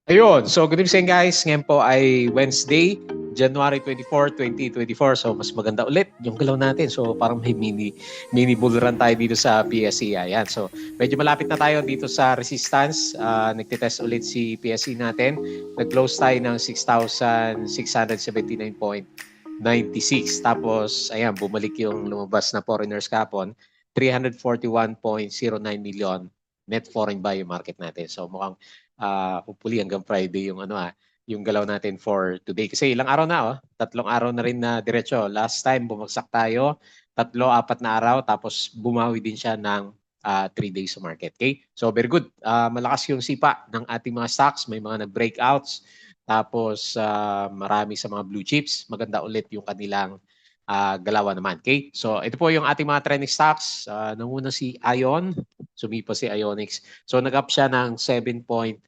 Ayun, so good evening guys. Ngayon po ay Wednesday, January 24, 2024. So mas maganda ulit yung galaw natin. So parang may mini bull run tayo dito sa PSE. Ayan. So medyo malapit na tayo dito sa resistance. Nagtitest ulit si PSE natin. Nag-close tayo ng 6,679.96. Tapos ayan, bumalik yung lumabas na foreigners kapon. 341.09 million net foreign buy yung market natin. So mukhang hopefully hanggang Friday yung galaw natin for today. Kasi ilang araw na, 3 araw na rin na diretso. Last time, bumagsak tayo, 3, 4 na araw, tapos bumawi din siya ng 3 days sa market. Okay? So, very good. Malakas yung sipa ng ating mga stocks. May mga nag-breakouts. Tapos, marami sa mga blue chips. Maganda ulit yung kanilang galawan naman. Okay? So, ito po yung ating mga trending stocks. Nanguna si Ion. Sumipa si Ionix. So, nag-up siya ng 27%.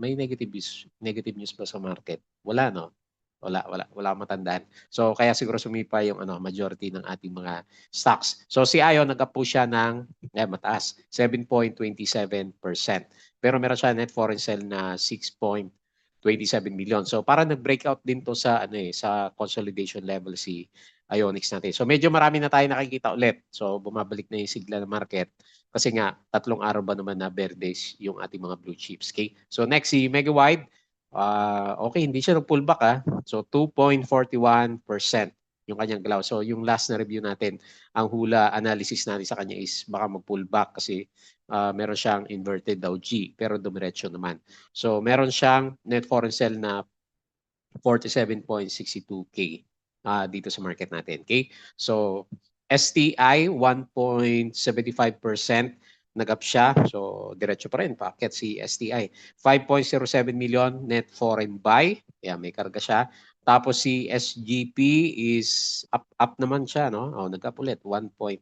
May negative news ba sa market? Wala, no? Wala akong matandaan. So kaya siguro sumipa yung majority ng ating mga stocks. So si Ion nag-up po siya ng mataas, 7.27%. Pero meron siya net foreign sale na 6.27 million. So parang nag-breakout din to sa sa consolidation level si Ionix natin. So medyo marami na tayo nakikita ulit. So bumabalik na yung sigla ng market. Kasi nga, 3 araw ba naman na bear days yung ating mga blue chips. Okay? So next, si Megawide. Okay, hindi siya nag-pullback. So 2.41% yung kanyang galaw. So yung last na review natin, ang hula analysis natin sa kanya is baka mag-pullback kasi meron siyang inverted daw G pero dumiretso naman. So meron siyang net foreign sale na 47.62K dito sa market natin. Okay? So STI 1.75% nag-up siya. So diretso pa rin paakyat si STI. 5.07 million net foreign buy. Kaya may karga siya. Tapos si SGP is up naman siya, no? Nag-up ulit 1.57%.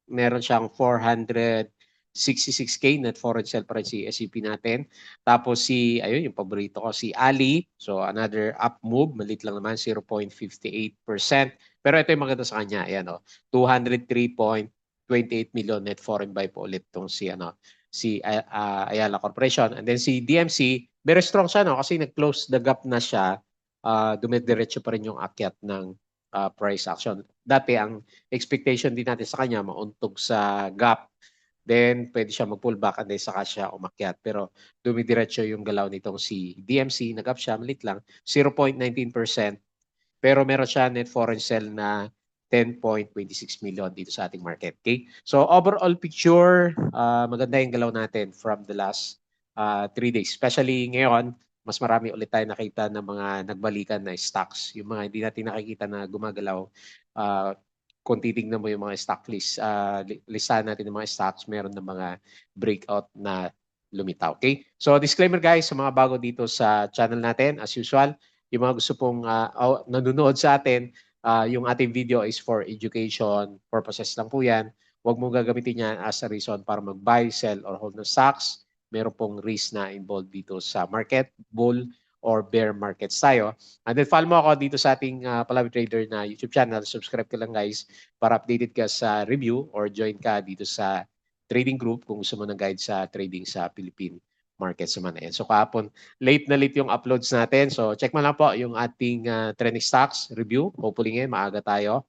Meron siyang 466K net foreign sale pa rin si SGP natin. Tapos ayun, yung paborito ko, si Ali. So, another up move. Malit lang naman, 0.58%. Pero ito yung maganda sa kanya. Ayan, 203.28 million net foreign buy po ulit itong si Ayala Corporation. And then si DMC, very strong siya, no? Kasi nag-close the gap na siya. Dumidiretso pa rin yung akyat ng price action. Dati, ang expectation din natin sa kanya, mauntog sa gap. Then, pwede siya mag-pullback and then saka siya umakyat. Pero dumidiretso yung galaw nitong si DMC. Nag-up siya, malit lang, 0.19%. Pero meron siya net foreign sale na 10.26 million dito sa ating market. Okay? So, overall picture, maganda yung galaw natin from the last 3 days. Especially ngayon, mas marami ulit tayo nakita ng mga nagbalikan na stocks. Yung mga hindi natin nakikita na gumagalaw, kung titignan mo yung mga stock list, listahan natin ng mga stocks, meron ng mga breakout na lumitaw. Okay? So, disclaimer guys, sa mga bago dito sa channel natin, as usual, yung mga gusto pong nanonood sa atin, yung ating video is for education purposes lang po yan. Huwag mong gagamitin yan as a reason para mag-buy, sell, or hold ng stocks. Meron pong risk na involved dito sa market, bull, or bear markets tayo. And then follow mo ako dito sa ating Palawi Trader na YouTube channel. Subscribe ka lang guys para updated ka sa review or join ka dito sa trading group kung gusto mo ng guide sa trading sa Philippine markets naman. Ayan. So kahapon, late na late yung uploads natin. So check mo lang po yung ating trending stocks review. Hopefully ngayon maaga tayo.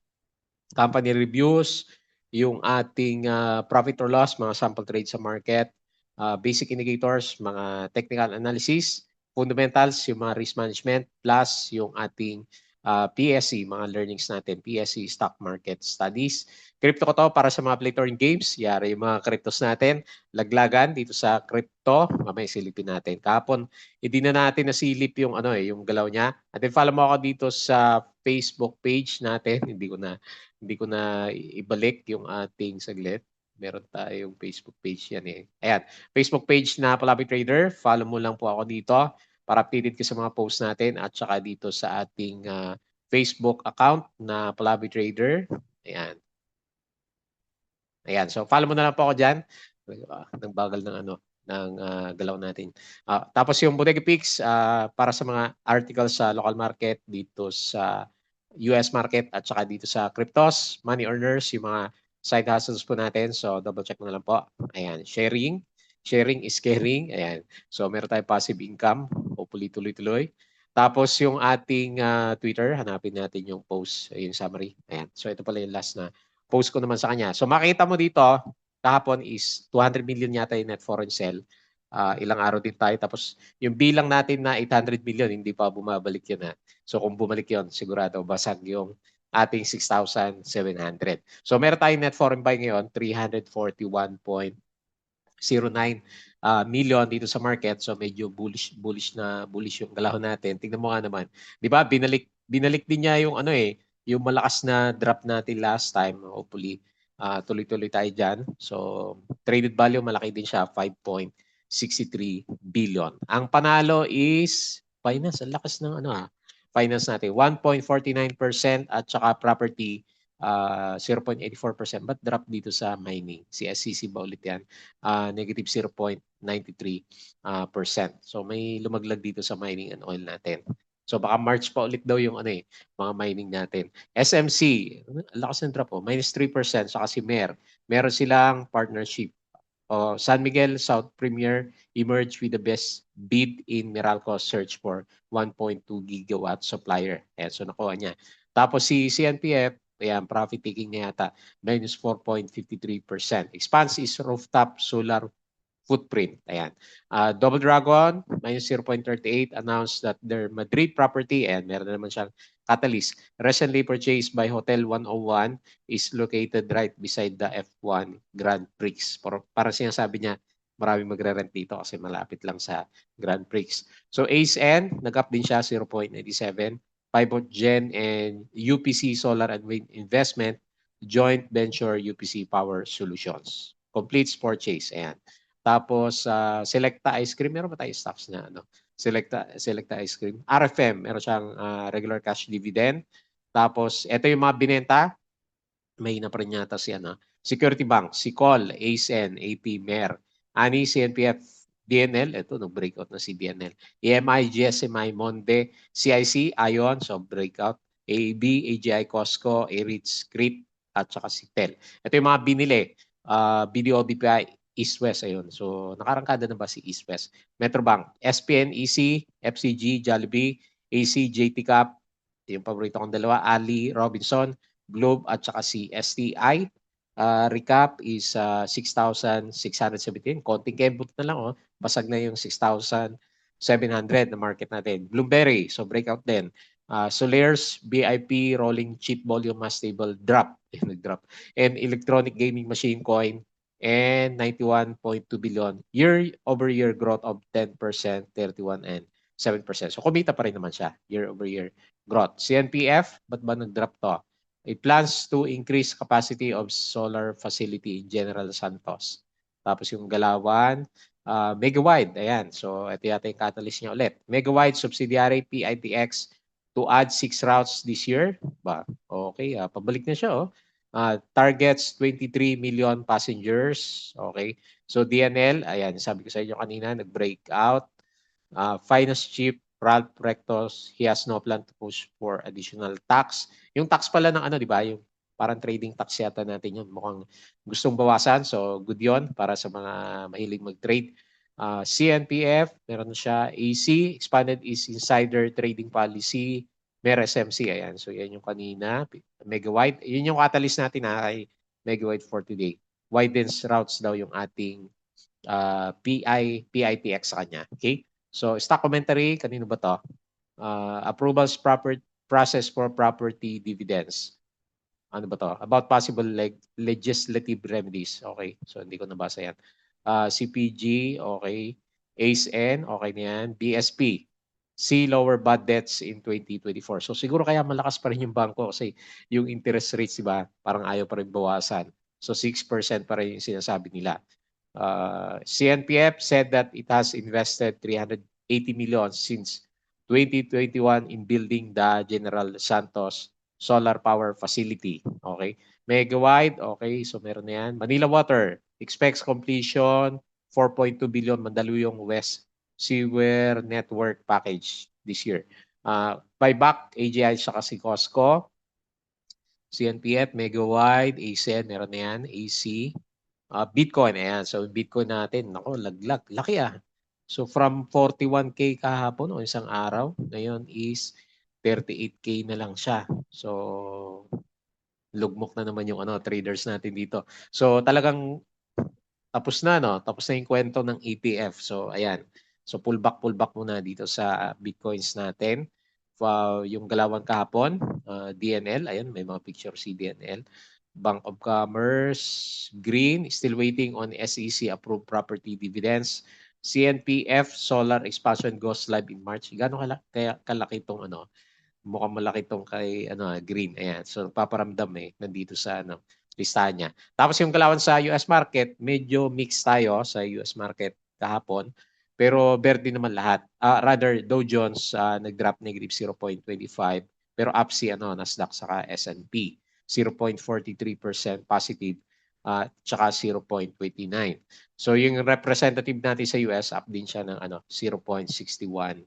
Company reviews, yung ating profit or loss, mga sample trades sa market, basic indicators, mga technical analysis, fundamentals, yung mga risk management, plus yung ating PSE, mga learnings natin, PSE Stock Market Studies. Crypto ko to para sa mga play turn games. Yari yung mga cryptos natin. Laglagan dito sa crypto. Mamaya silipin natin. Kahapon, hindi na natin nasilip yung yung galaw niya. At then follow mo ako dito sa Facebook page natin. Hindi ko na ibalik yung ating saglit. Meron tayong Facebook page yan eh. Ayan, Facebook page na Palabi Trader. Follow mo lang po ako dito para updated ka sa mga posts natin at saka dito sa ating Facebook account na Palabi Trader. Ayan. Ayan, so follow mo na lang po ako diyan. Nang bagal ng ng galaw natin. Tapos yung Bodega Picks para sa mga articles sa local market dito sa US market at saka dito sa cryptos, money earners, yung mga side hustles po natin. So double check mo na lang po. Ayan, sharing. Sharing is caring. Ayan. So meron tayong passive income. Hopefully tuloy-tuloy. Tapos yung ating Twitter, hanapin natin yung post, yung summary. Ayan. So ito pala yung last na post ko naman sa kanya. So makita mo dito, kahapon is 200 million yata yung net foreign sell. Ilang araw din tayo. Tapos yung bilang natin na 800 million, hindi pa bumabalik yun. So kung bumalik yun, sigurado basag yung ating 6,700. So meron tayong net foreign buy ngayon, 341.09 million dito sa market. So medyo bullish yung galahon natin. Tingnan mo nga naman. 'Di ba? Binalik din niya yung yung malakas na drop natin last time. Hopefully tuloy-tuloy tayo diyan. So traded value malaki din siya, 5.63 billion. Ang panalo is finance, ang lakas ng finance natin, 1.49% at saka property 0.84%. But drop dito sa mining? Si SCC ba ulit yan? Negative 0.93%. So may lumaglag dito sa mining and oil natin. So baka March pa ulit daw yung mga mining natin. SMC, lakas ng drop minus 3%. Saka si MER. Meron silang partnership. San Miguel South Premier emerged with the best bid in Meralco search for 1.2 gigawatt supplier. Ayan, so nakuha niya. Tapos si CNPF, ayan, profit taking niya yata, minus 4.53%. Expanse is rooftop solar footprint. Ayan. Double Dragon, minus 0.38, announced that their Madrid property, and meron na naman siyang catalyst, recently purchased by Hotel 101, is located right beside the F1 Grand Prix. Para sinasabi niya, maraming magre-rent dito kasi malapit lang sa Grand Prix. So ACE-N, nag-up din siya 0.97. Pivot Gen and UPC Solar and Wind Investment, joint venture UPC Power Solutions. Completes purchase. Ayan. Tapos Selecta Ice Cream, meron ba tayo stocks na Selecta Ice Cream. RFM, meron siyang regular cash dividend. Tapos ito yung mga binenta. May na pa rin yata si Security Bank, Sicol, ACEN, AP, MER, ANI, CNPF, DNL, ito nag-breakout na si DNL. EMI, GSMI, Monde, CIC, ION, so breakout, AAB, AGI, Costco, ARITS, CRIT, at saka si TEL. Ito yung mga binili. BDO, BPI, East West, ayun. So, nakarangkada na ba si East West? Metrobank, SPN, EC, FCG, Jollibee, AC, JT Cap, yung paborito kong dalawa, Ali, Robinson, Globe, at saka si STI. Recap is 6,617. Konting kembot na lang, basag na yung 6,700 na market natin. Bloomberry, so breakout din. Solaires, BIP, rolling chip volume mass stable, drop. Nag-drop. And electronic gaming machine coin, and 91.2 billion. Year-over-year growth of 10%, 31 and 7%. So kumita pa rin naman siya, year-over-year growth. CNPF, ba't ba nag-drop to? It plans to increase capacity of solar facility in General Santos. Tapos yung Galawan, Megawide, ayan. So ito yata yung catalyst niya ulit. Megawide subsidiary PITX to add 6 routes this year. Okay, pabalik na siya. Targets 23 million passengers. Okay. So DNL, ayan, sabi ko sa inyo kanina, nag-breakout. Finance Chief Ralph Rectos, he has no plan to push for additional tax. Yung tax pala ng di ba? Yung parang trading tax yata natin yun. Mukhang gustong bawasan. So, good yon para sa mga mahilig mag-trade. CNPF, meron na siya. AC, expanded is insider trading policy. Mer SMC, ayan. So, yan yung kanina. Megawide. Yun yung catalyst natin kay Megawide for today. Widens routes daw yung ating PITX sa kanya. Okay? So, stock commentary, kanino ba to? Approvals process for property dividends. Ano ba to? About possible legislative remedies. Okay. So, hindi ko nabasa yan. CPG, okay. ACEN, okay na yan. BSP, see lower bad debts in 2024. So, siguro kaya malakas pa rin yung bangko kasi yung interest rates, diba, parang ayaw pa rin bawasan. So, 6% pa rin yung sinasabi nila. CNPF said that it has invested 380 million since 2021 in building the General Santos Solar Power Facility. Okay. Megawide, okay. So meron na yan. Manila Water expects completion 4.2 billion Mandaluyong West Sewer Network Package this year. Buyback, AGI sa kasi Costco. CNPF, Megawide, ACEN, meron na yan. AC. Bitcoin, ayan. So, Bitcoin natin, nako, laglag. Laki So, from 41K kahapon o isang araw, ngayon is 38K na lang siya. So, lugmok na naman yung traders natin dito. So, talagang tapos na, no? Tapos na yung kwento ng ETF. So, ayan. So, pullback muna dito sa Bitcoins natin. Yung galawan kahapon, DNL, ayan, may mga picture si DNL. Bank of Commerce, green, still waiting on SEC approved property dividends. CNPF, solar expansion goes live in March. Gano'n kaya kalaki itong mukhang malaki itong kay green. Ayan. So paparamdam nandito sa listahan niya. Tapos yung galawan sa US market, medyo mixed tayo sa US market kahapon. Pero verde naman lahat. Rather, Dow Jones nag-drop negative 0.25 pero up si Nasdaq saka S&P. 0.43% positive tsaka 0.29. So yung representative natin sa US up din siya ng 0.61%.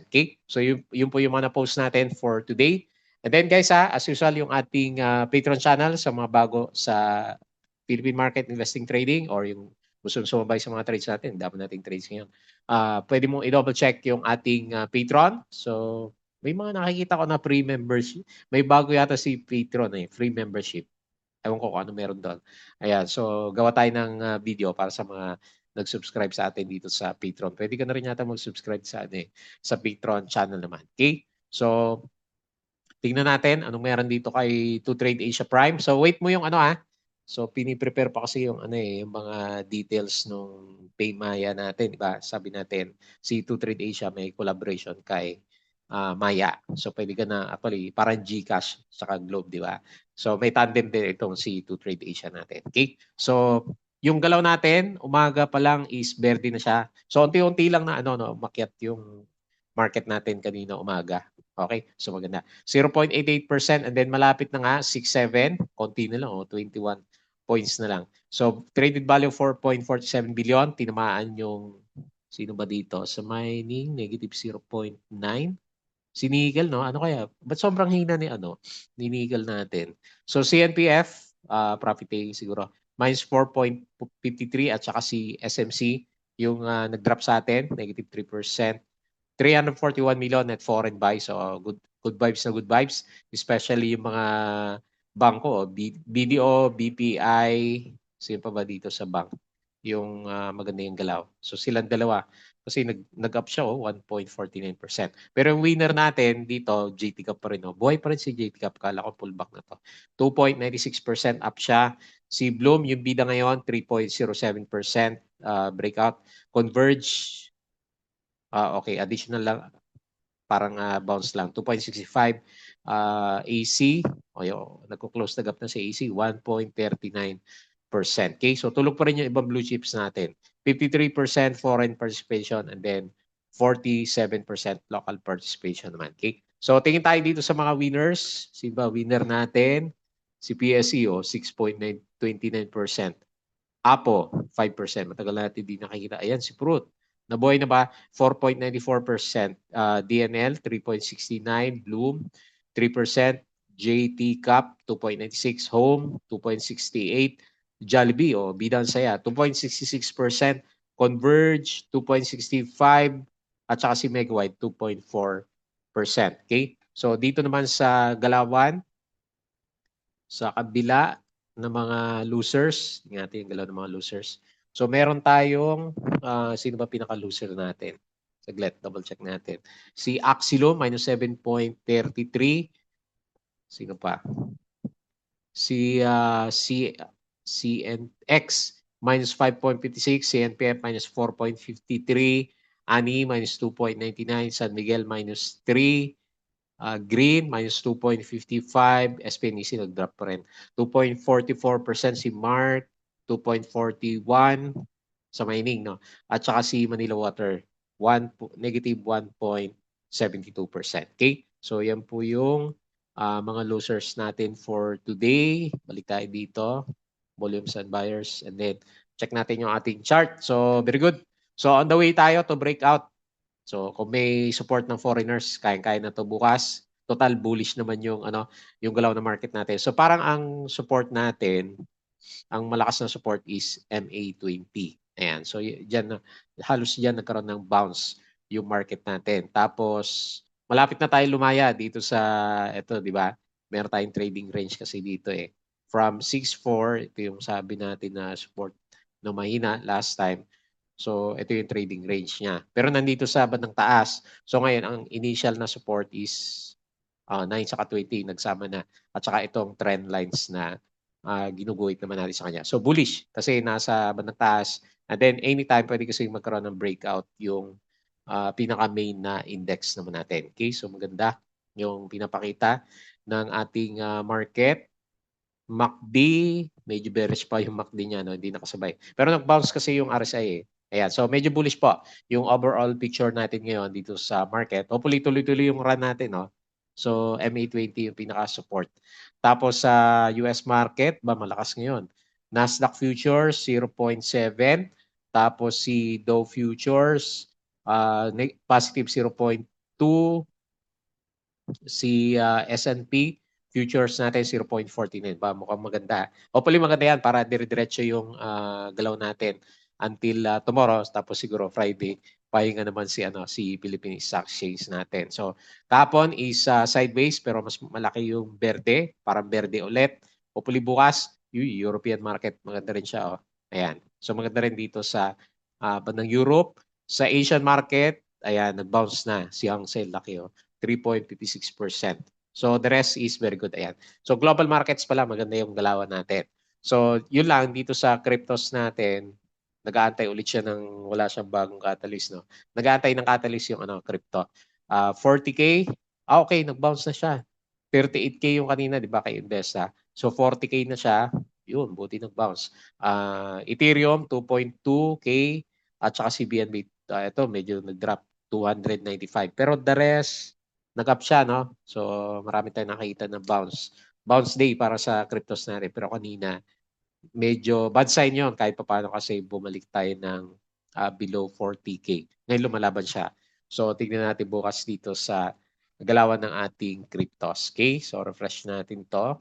Okay? So yun po yung mga na-post natin for today. And then guys, as usual, yung ating Patreon channel sa mga bago sa Philippine Market Investing Trading or yung gusto sumabay sa mga trades natin, dami nating trades ngayon. Pwede mong i-double check yung ating Patreon. So may mga nakikita ko na free membership. May bago yata si Patreon free membership. Ewan ko kung ano meron doon. Ayan, so gawa tayo ng video para sa mga nag-subscribe sa atin dito sa Patreon. Pwede ka na rin yata mag-subscribe sa sa Patreon channel naman. Okay? So, tingnan natin anong meron dito kay 2Trade Asia Prime. So, wait mo yung So, pini-prepare pa kasi yung yung mga details nung Paymaya natin, di ba? Sabi natin, si 2Trade Asia may collaboration kay Maya. So, pwede ka na, actually, parang GCash saka Globe, di ba? So, may tandem din itong si 2Trade Asia natin. Okay? So, yung galaw natin, umaga pa lang is verde na siya. So, unti-unti lang na umakyat yung market natin kanina umaga. Okay? So, maganda. 0.88% and then malapit na nga, 6.7. Konti na lang, 21 points na lang. So, traded value 4.47 billion. Tinamaan yung, sino ba dito? Sa mining, negative 0.9. Si Nickel, no? Ano kaya? Ba't sobrang hina ni Nickel natin? So, CNPF, profit taking siguro, minus 4.53 at saka si SMC, yung nag-drop sa atin, negative 3%. 341 million net foreign buy. So, good vibes na good vibes. Especially yung mga bangko, BDO, BPI, sino pa ba dito sa bank? Yung maganda yung galaw. So, silang dalawa. Kasi nag-up siya 1.49%. Pero yung winner natin dito, JT Cup pa rin. Buhay pa rin si JT Cup. Kala ko pullback na to. 2.96% up siya. Si Bloom, yung bida ngayon, 3.07% breakout. Converge, okay, additional lang. Parang bounce lang. 2.65 AC. Nagko-close the gap na sa AC. 1.39%. Okay, so tulog pa rin yung ibang blue chips natin. 53% foreign participation and then 47% local participation naman. Okay, so tingin tayo dito sa mga winners. Sino ba winner natin? Si PSE, 6.29%. Apo, 5%. Matagal natin hindi nakikita. Ayan, si Fruit. Nabuhay na ba? 4.94%. DNL, 3.69%. Bloom, 3%. JT Cup, 2.96%. Home, 2.68%. Jollibee, bidang saya, 2.66%. Converge, 2.65%. At saka si Megawide, 2.4%. Okay? So, dito naman sa Galawan, sa kabila ng mga losers, tingnan yung galaw ng mga losers. So, meron tayong, sino ba pinaka-loser natin? Saglit, double check natin. Si Axilo, minus 7.33. Sino pa? Si CNX, minus 5.56. CNPF, minus 4.53. ANI, minus 2.99. San Miguel, minus 3. Green, minus 2.55. SPNEC, nag-drop pa rin. 2.44% si Mark. 2.41 sa mining, no? At saka si Manila Water, negative 1.72%. Okay? So, yan po yung mga losers natin for today. Balik tayo dito. Volumes and buyers. And then, check natin yung ating chart. So, very good. So, on the way tayo to breakout. So, kung may support ng foreigners, kaya-kaya na to bukas. Total bullish naman yung yung galaw na market natin. So, parang ang support natin ang malakas na support is MA20. Ayan. So diyan halos diyan nagkaroon ng bounce yung market natin. Tapos malapit na tayo lumaya dito sa ito, di ba? Meron tayong trading range kasi dito eh. From 6.4, ito yung sabi natin na support na mahina last time. So ito yung trading range niya. Pero nandito sa bandang taas. So ngayon ang initial na support is 9 saka 20 nagsama na. At saka itong trend lines na ginuguhit naman natin sa kanya. So bullish kasi nasa bandang taas. And then anytime pwede kasi magkaroon ng breakout yung pinaka-main na index naman natin. Okay, so maganda yung pinapakita ng ating market. MACD, medyo bearish pa yung MACD niya, no? Hindi nakasabay. Pero nag-bounce kasi yung RSI eh. Ayan, so medyo bullish po yung overall picture natin ngayon dito sa market. Hopefully tuloy-tuloy yung run natin, no? So MA20 yung pinaka-support. Tapos sa US market, malakas ngayon. Nasdaq Futures 0.7, tapos si Dow Futures positive 0.2, si S&P futures natin 0.49 ba, mukhang maganda. Hopefully maganda yan para dire-diretso yung galaw natin until tomorrow, tapos siguro Friday pahinga naman si Philippine Stock Exchange natin. So tapon is sideways pero mas malaki yung berde, parang berde ulit. Hopefully bukas European market maganda rin siya. Ayan. So maganda rin dito sa bandang Europe. Sa Asian market, ayan, nag-bounce na si Hang Seng, laki 3.56%. So the rest is very good. Ayan. So global markets pala, maganda yung galawan natin. So yun lang dito sa cryptos natin, nag-aantay ulit siya ng wala siyang bagong catalyst, no. Nag-aantay ng catalyst yung crypto. 40K, okay, nag-bounce na siya. 38K yung kanina, di ba, kay Investa. So 40K na siya. Yun, buti nag-bounce. Ethereum 2.2K at saka si BNB ito medyo nag-drop 295. Pero the rest nag-up siya, no? So, marami tayong nakita na bounce. Bounce day para sa cryptos natin. Pero kanina, medyo bad sign yon kahit paano kasi bumalik tayo ng below 40K. Ngayon lumalaban siya. So, tignan natin bukas dito sa galawan ng ating cryptos. Okay? So, refresh natin to.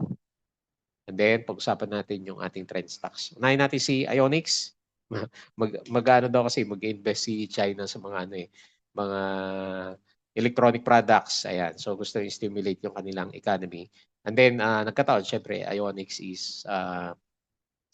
And then, pag-usapan natin yung ating trend stocks. Unahin natin si Ionix. Mag-ano daw kasi, mag-invest si China sa mga mga electronic products. Ayan. So gusto yung stimulate yung kanilang economy. And then nagkataon, syempre, Ionix is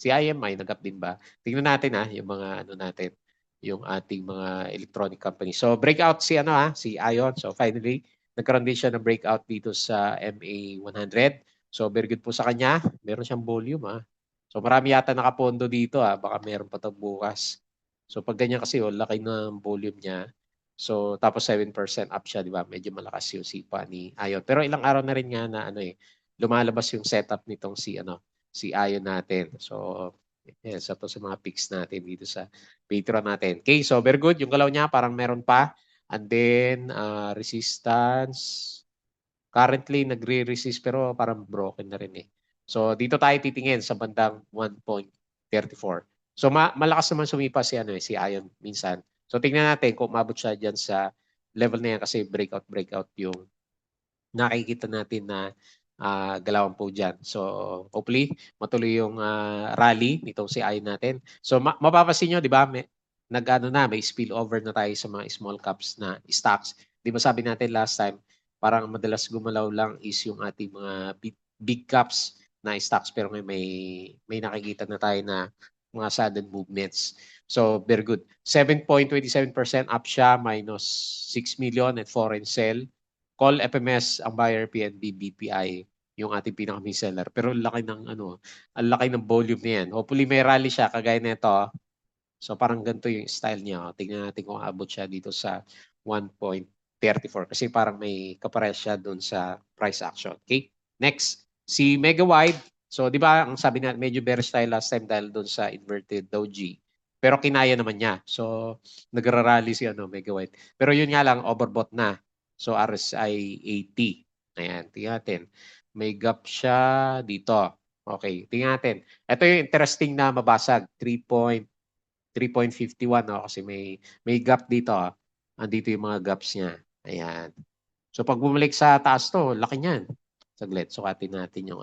si IMI, nag-up din ba? Tingnan natin yung mga natin, yung ating mga electronic company. So breakout si si Ion. So finally, nagkaroon din siya ng breakout dito sa MA100. So very good po sa kanya. Meron siyang volume So marami yata nakapondo dito baka meron pa bukas. So pag ganyan kasi laki ng volume niya. So tapos 7% up siya, di ba? Medyo malakas yung sipa ni Ion. Pero ilang araw na rin nga na lumalabas yung setup nitong si Ion natin. So yes, ito sa mga picks natin dito sa Patreon natin. Okay, so very good. Yung galaw niya parang meron pa. And then resistance. Currently nagre-resist pero parang broken na rin eh. So dito tayo titingin sa bandang 1.34. So malakas naman sumipa si si Ion minsan. So tingnan natin kung umabot siya diyan sa level na yan kasi breakout yung nakikita natin na galawan po dyan. So hopefully matuloy yung rally nitong si Ion natin. So mapapansin nyo, di ba, may spillover na tayo sa mga small caps na stocks. Di ba sabi natin last time, parang madalas gumalaw lang is yung ating mga big caps na stocks pero may nakikita na tayo na mga sudden movements. So very good. 7.27% up siya, minus 6 million at foreign sell. Call FMS ang buyer, PNB, BPI yung ating pinaka-main seller. Pero ang laki ng ang laki ng volume niyan. Hopefully may rally siya kagaya nito. So parang ganito yung style niya. Tingnan natin kung abot siya dito sa 1.34 kasi parang may kapares siya doon sa price action. Okay? Next, si Mega Wide. So, di ba, ang sabi na medyo bearish tayo last time dahil doon sa inverted doji. Pero kinaya naman niya. So, nagrarally si Mega Wide. Pero yun nga lang, overbought na. So, RSI 80. Ayan, tingnan natin. May gap siya dito. Okay, tingnan natin. Ito yung interesting na mabasag. 3.51 kasi may gap dito. Andito yung mga gaps niya. Ayan. So pag bumalik sa taas to, laki niyan. Saglit, sukatin natin yung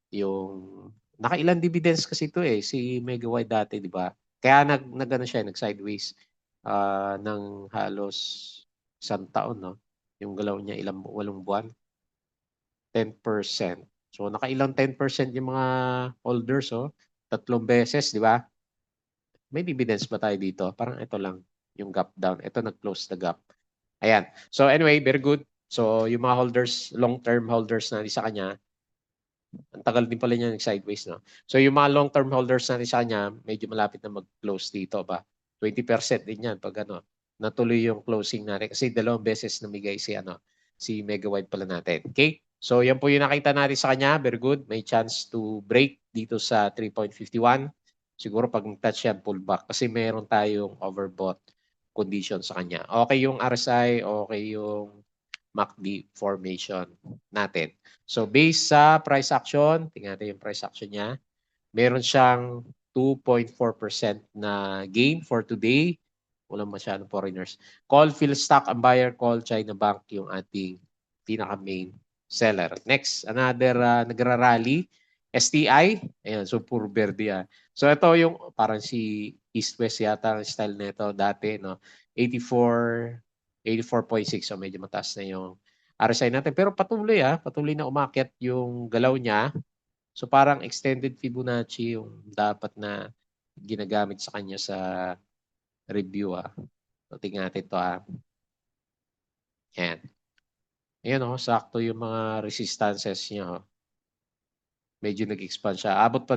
yung nakailang dividends kasi ito eh, si Megawide dati, di ba? Kaya nag-ano siya, nag-sideways ng halos isang taon, no? Yung galaw niya, 8 buwan, 10%. So, nakailang 10% yung mga holders, oh. 3 beses, di ba? May dividends ba tayo dito? Parang ito lang, yung gap down. Ito nag-close the gap. Ayan. So, anyway, very good. So, yung mga holders, long-term holders na sa kanya, ang tagal din pala niya nag-sideways, no? So, yung mga long-term holders natin sa kanya, medyo malapit na mag-close dito ba? 20% din yan pag ano, natuloy yung closing natin. Kasi 2 beses namigay si Megawide pala natin. Okay? So, yan po yung nakita natin sa kanya. Very good. May chance to break dito sa 3.51. Siguro pag touch yan, pull back. Kasi meron tayong overbought condition sa kanya. Okay yung RSI, okay yung MACD formation natin. So based sa price action, tingnan natin yung price action niya. Meron siyang 2.4% na gain for today. Walang masyadong foreigners. Call Philstock ang buyer, call China Bank yung ating pinaka-main seller. Next, another nagra-rally. STI. Ayan, so puro verde yan. So ito yung parang si East-West yata ang style nito dati, no? 84.6. So medyo mataas na yung RSI natin. Pero patuloy na umakyat yung galaw niya. So parang extended Fibonacci yung dapat na ginagamit sa kanya sa review. So tingnan natin ito. Yan. Ayan sakto yung mga resistances niya. Medyo nag-expand siya. Abot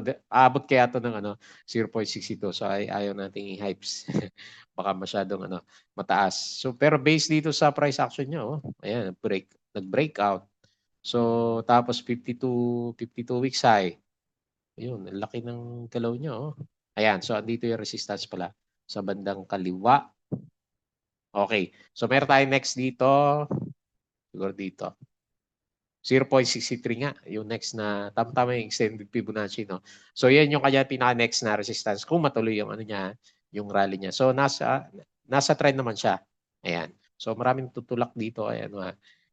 kaya ito ng 0.62. So ayaw nating i-hypes. Baka masyadong mataas. So pero based dito sa price action niya, ayan, nag-breakout. So tapos 52 weeks high. Ayun, ang laki ng galaw niya. Ayan, so andito yung resistance pala sa bandang kaliwa. Okay. So meron tayo next dito. Siguro dito. 0.63 nga, yung next na tama yung extended Fibonacci, no? So yan yung kanya pinaka-next na resistance kung matuloy yung niya, yung rally niya. So nasa trend naman siya. Ayan. So maraming tutulak dito, ayan,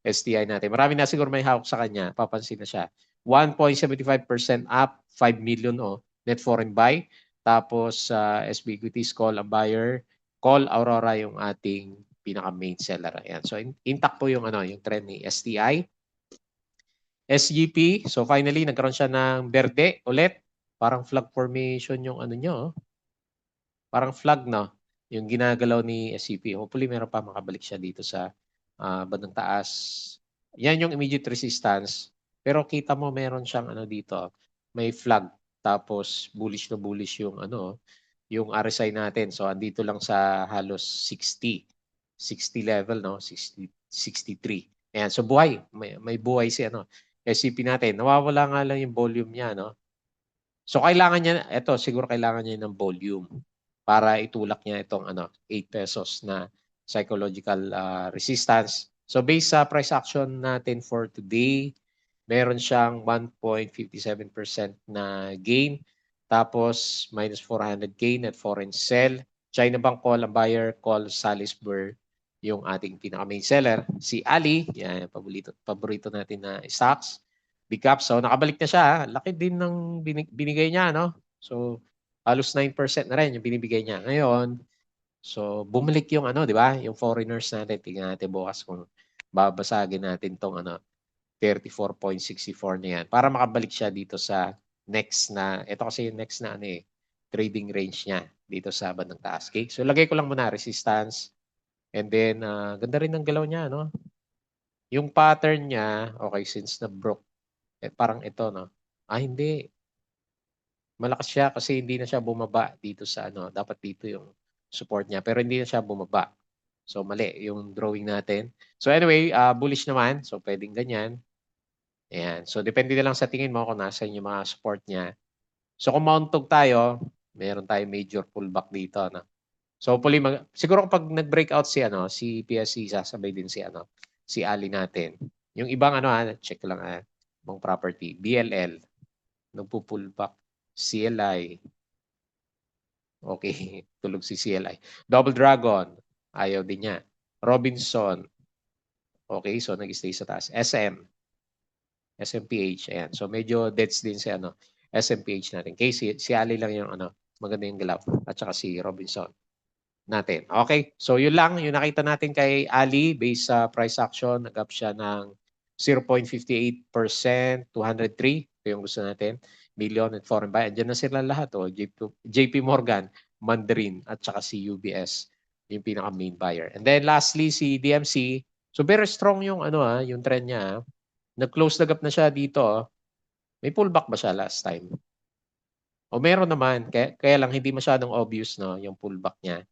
STI natin. Marami na siguro may hawak sa kanya, papansin na siya. 1.75% up, 5 million net foreign buy. Tapos SB Equities call ang buyer, call Aurora yung ating pinaka-main seller. Ayan. So intact po yung yung trend ni STI. SGP, so finally nagkaroon siya ng berde ulit. Parang flag formation yung nyo. Parang flag na yung ginagalaw ni SGP. Hopefully meron pa makabalik siya dito sa bandang taas. Yan yung immediate resistance. Pero kita mo meron siyang dito. May flag. Tapos bullish na bullish yung yung RSI natin. So andito lang sa halos 60. 60 level, no? 60, 63. Ayan, so buhay. May buhay si SCP natin. Nawawala nga lang yung volume niya, no? So kailangan niya, siguro kailangan niya ng volume para itulak niya itong 8 pesos na psychological resistance. So based sa price action natin for today, meron siyang 1.57% na gain. Tapos minus 400 gain at foreign sell. China Bank call ang buyer, call Salisbury yung ating pinaka-main seller. Si Ali, yan, paborito natin na stocks. Big cap. So nakabalik na siya. Laki din ng binigay niya, no? So halos 9% na rin yung binibigay niya. Ngayon, so bumalik yung di ba? Yung foreigners natin. Tingnan natin bukas kung babasagin natin tong 34.64 na yan para makabalik siya dito sa next na, ito kasi yung next na trading range niya dito sa bandang taas. Okay? So lagay ko lang muna resistance and then ganda rin ng galaw niya, no? Yung pattern niya, okay, since na broke, parang ito, no? Hindi. Malakas siya kasi hindi na siya bumaba dito sa dapat dito yung support niya pero hindi na siya bumaba. So mali yung drawing natin. So anyway, bullish naman. So pwedeng ganyan. Ayan. So depende na lang sa tingin mo kung nasaan yung mga support niya. So kung mauntog tayo, meron tayong major pullback dito, no? So hopefully siguro kapag nag-breakout si PSC, sasabay din si Ali natin. Yung ibang check lang ibang property, BLL, nagpo-pullback, CLI. Okay, tulog si CLI. Double Dragon, ayaw din niya. Robinson, okay, so nag-stay sa taas. SMPH, ayan. So medyo deads din si SMPH natin. Okay, si Ali lang yung maganda yung galaw at saka si Robinson natin. Okay, so yun lang yung nakita natin kay Ali based sa price action. Nag-up siya ng 0.58%, 203. Ito yung gusto natin. Million at foreign buy. Andiyan na sila lahat. JP Morgan, Mandarin at saka si UBS yung pinaka main buyer. And then lastly si DMC. So very strong yung yung trend niya. Nag-close the gap na siya dito. May pullback ba siya last time? O meron naman, kaya lang hindi masyadong obvious yung pullback niya.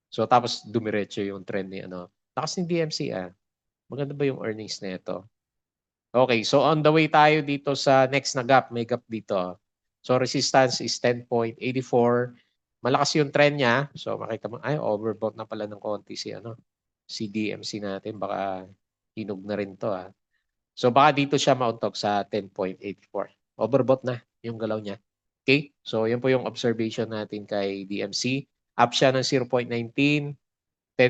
So tapos dumiretso yung trend ni Lakas ni DMC Maganda ba yung earnings na ito? Okay, so on the way tayo dito sa next na gap, may gap dito. So resistance is 10.84. Malakas yung trend niya. So makita mo, overbought na pala ng konti si DMC natin. Baka hinog na rin to So baka dito siya mauntog sa 10.84. Overbought na yung galaw niya. Okay? So yun po yung observation natin kay DMC. Up siya ng 0.19, 10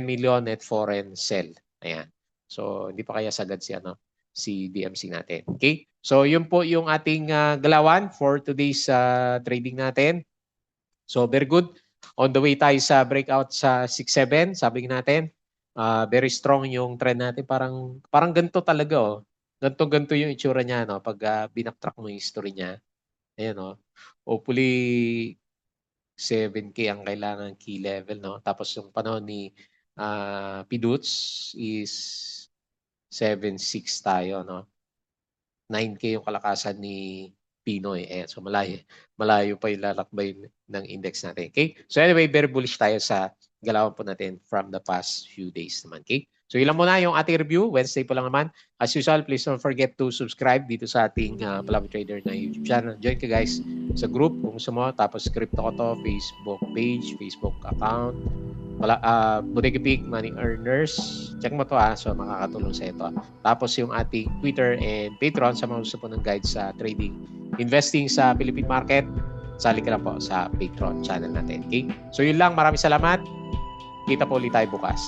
million net foreign sell. Ayan. So hindi pa kaya sagad si DMC natin. Okay? So yun po yung ating galawan for today's trading natin. So very good. On the way tayo sa breakout sa 6-7, sabi natin, very strong yung trend natin. Parang ganito talaga Ganto yung itsura niya pag binacktrack mo yung history niya. Ayan Hopefully 7K ang kailangan key level Tapos yung panahon ni Piduts is 7.6 tayo 9K yung kalakasan ni Pinoy. So malayo pa yung lalakbay ng index natin. Okay? So anyway, very bullish tayo sa galawan po natin from the past few days naman. Okay? So ilan muna yung ating review. Wednesday po lang naman. As usual, please don't forget to subscribe dito sa ating Palabi Trader na YouTube channel. Join ka guys sa group kung gusto mo. Tapos Crypto ko to, Facebook page, Facebook account. Bodega Peak, Money Earners. Check mo to So makakatulong sa ito. Tapos yung ating Twitter and Patreon sa mga gusto po ng guide sa trading, investing sa Philippine market. Sali ka lang po sa Patreon channel natin. Okay? So yun lang. Maraming salamat. Kita po ulit tayo bukas.